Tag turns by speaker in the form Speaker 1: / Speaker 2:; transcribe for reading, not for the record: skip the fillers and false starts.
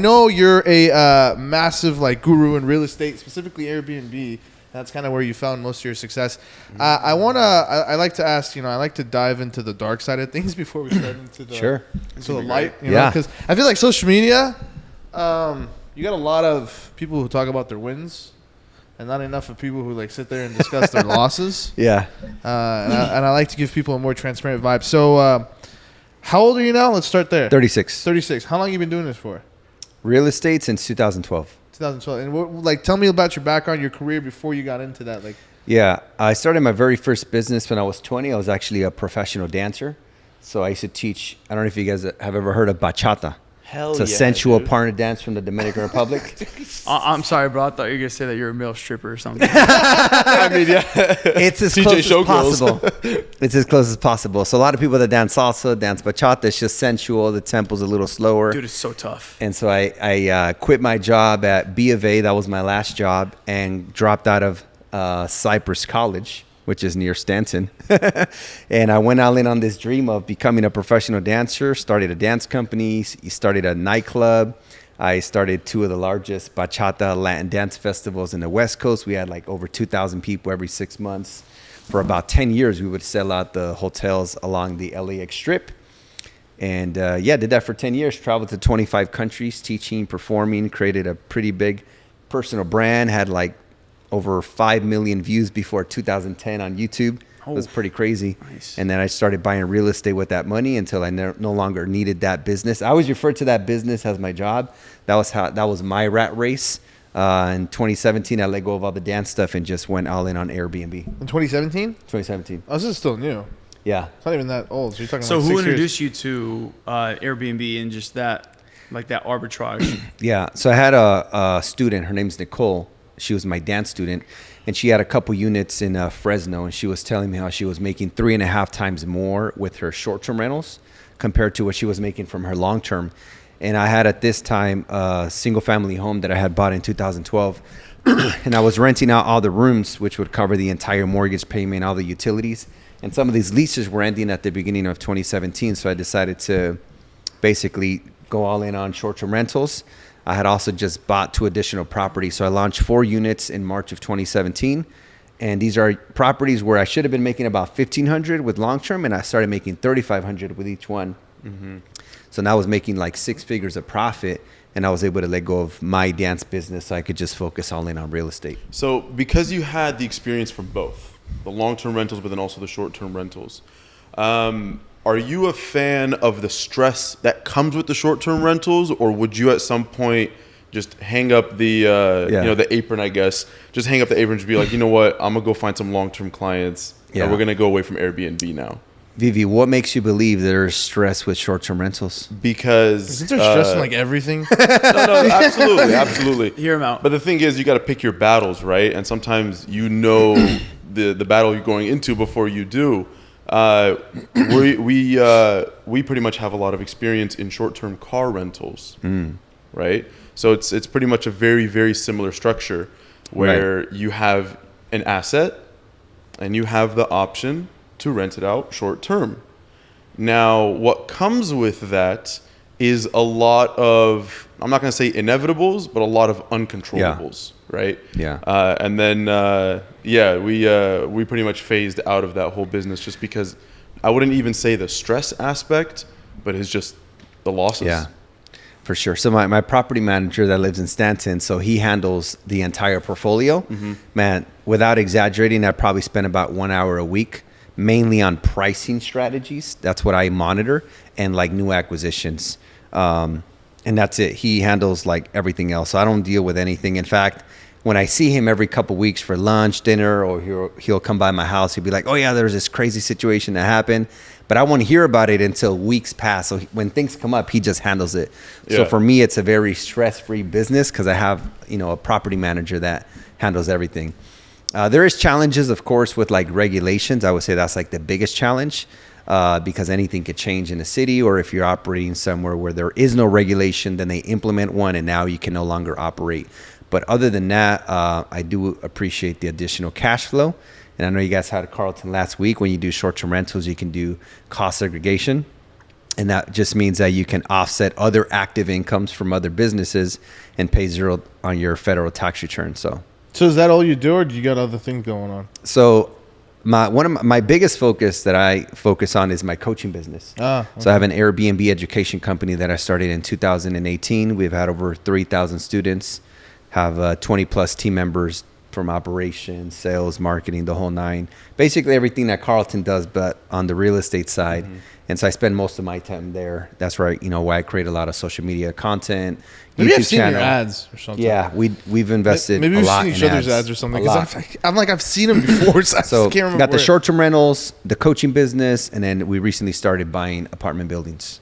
Speaker 1: know you're a massive like guru in real estate, specifically Airbnb. That's kind of where you found most of your success. I like to ask, I like to dive into the dark side of things before we start into the light. You know, because I feel like social media, you got a lot of people who talk about their wins, and not enough of people who like sit there and discuss their losses.
Speaker 2: Yeah.
Speaker 1: And I like to give people a more transparent vibe. So, how old are you now? Let's start there.
Speaker 2: 36.
Speaker 1: 36. How long have you been doing this for?
Speaker 2: Real estate since 2012.
Speaker 1: 2012. And tell me about your background, your career before you got into that.
Speaker 2: Yeah, I started my very first business when I was 20. I was actually a professional dancer. So I used to teach, I don't know if you guys have ever heard of Bachata. It's a sensual partner dance from the Dominican Republic.
Speaker 3: I'm sorry, bro. I thought you were going to say that you're a male stripper or something.
Speaker 2: I mean, yeah. It's as close as possible. It's as close as possible. So a lot of people that dance salsa, dance bachata, it's just sensual. The tempo's a little slower.
Speaker 3: Dude, it's so tough.
Speaker 2: And so I quit my job at B of A. That was my last job, and dropped out of Cypress College, which is near Stanton. And I went all in on this dream of becoming a professional dancer, started a dance company, started a nightclub. I started two of the largest bachata Latin dance festivals in the West Coast. We had like over 2,000 people every 6 months. For about 10 years, we would sell out the hotels along the LAX Strip. And did that for 10 years, traveled to 25 countries, teaching, performing, created a pretty big personal brand, had like over 5 million views before 2010 on YouTube. It was pretty crazy.
Speaker 3: Nice.
Speaker 2: And then I started buying real estate with that money until I no longer needed that business. I always referred to that business as my job. That was my rat race. In 2017, I let go of all the dance stuff and just went all in on Airbnb.
Speaker 1: In 2017?
Speaker 2: 2017.
Speaker 1: Oh, this is still new.
Speaker 2: Yeah.
Speaker 1: It's not even that old. So you're talking.
Speaker 3: So
Speaker 1: like
Speaker 3: who
Speaker 1: 6
Speaker 3: introduced
Speaker 1: years.
Speaker 3: you to Airbnb and just that arbitrage?
Speaker 2: Yeah. So I had a student. Her name's Nicole. She was my dance student, and she had a couple units in Fresno, and she was telling me how she was making 3.5 times more with her short-term rentals compared to what she was making from her long-term. And I had at this time a single-family home that I had bought in 2012, and I was renting out all the rooms, which would cover the entire mortgage payment, all the utilities. And some of these leases were ending at the beginning of 2017, so I decided to basically go all in on short-term rentals. I had also just bought 2 additional properties. So I launched 4 units in March of 2017. And these are properties where I should have been making about $1,500 with long-term, and I started making $3,500 with each one. Mm-hmm. So now I was making like 6 figures of profit, and I was able to let go of my dance business so I could just focus all in on real estate.
Speaker 4: So because you had the experience from both, the long-term rentals, but then also the short-term rentals, are you a fan of the stress that comes with the short-term rentals, or would you at some point just hang up the the apron, I guess, just hang up the apron and just be like, you know what, I'm gonna go find some long-term clients. Yeah, we're gonna go away from Airbnb now.
Speaker 2: Vivi, what makes you believe there's stress with short-term rentals?
Speaker 4: Because
Speaker 1: isn't there stress in like everything?
Speaker 4: No, absolutely.
Speaker 3: Hear him out.
Speaker 4: But the thing is, you got to pick your battles, right? And sometimes the battle you're going into before you do. We pretty much have a lot of experience in short-term car rentals, right? So it's pretty much a very, very similar structure where you have an asset and you have the option to rent it out short-term. Now, what comes with that is a lot of, I'm not going to say inevitables, but a lot of uncontrollables, right?
Speaker 2: Yeah.
Speaker 4: And then, we pretty much phased out of that whole business just because I wouldn't even say the stress aspect, but it's just the losses.
Speaker 2: Yeah, for sure. So my property manager that lives in Stanton, so he handles the entire portfolio. Mm-hmm. Man, without exaggerating, I probably spend about 1 hour a week, mainly on pricing strategies. That's what I monitor, and like new acquisitions. And that's it. He handles like everything else. So I don't deal with anything. In fact, when I see him every couple of weeks for lunch, dinner, or he'll come by my house, he'll be like, oh yeah, there's this crazy situation that happened. But I won't hear about it until weeks pass. So when things come up, he just handles it. Yeah. So for me, it's a very stress-free business because I have, a property manager that handles everything. There is challenges, of course, with like regulations. I would say that's like the biggest challenge. Because anything could change in a city, or if you're operating somewhere where there is no regulation, then they implement one and now you can no longer operate. But other than that, I do appreciate the additional cash flow. And I know you guys had a Carlton last week. When you do short-term rentals, you can do cost segregation. And that just means that you can offset other active incomes from other businesses and pay zero on your federal tax return. So
Speaker 1: is that all you do, or do you got other things going on?
Speaker 2: So one of my biggest focus that I focus on is my coaching business.
Speaker 1: Okay.
Speaker 2: So I have an Airbnb education company that I started in 2018. We've had over 3,000 students, have 20 plus team members from operations, sales, marketing, the whole nine. Basically everything that Carlton does, but on the real estate side. Mm-hmm. And so I spend most of my time there. That's where why I create a lot of social media content.
Speaker 1: Maybe I've
Speaker 2: YouTube
Speaker 1: seen
Speaker 2: channel.
Speaker 1: your ads or something.
Speaker 2: Yeah, we've invested
Speaker 1: Maybe
Speaker 2: a
Speaker 1: we've
Speaker 2: lot
Speaker 1: seen each
Speaker 2: in
Speaker 1: other's ads or something.
Speaker 2: A lot.
Speaker 1: Because I'm like, I've seen them before, so I just
Speaker 2: So
Speaker 1: can't remember.
Speaker 2: got the short-term rentals, the coaching business, and then we recently started buying apartment buildings.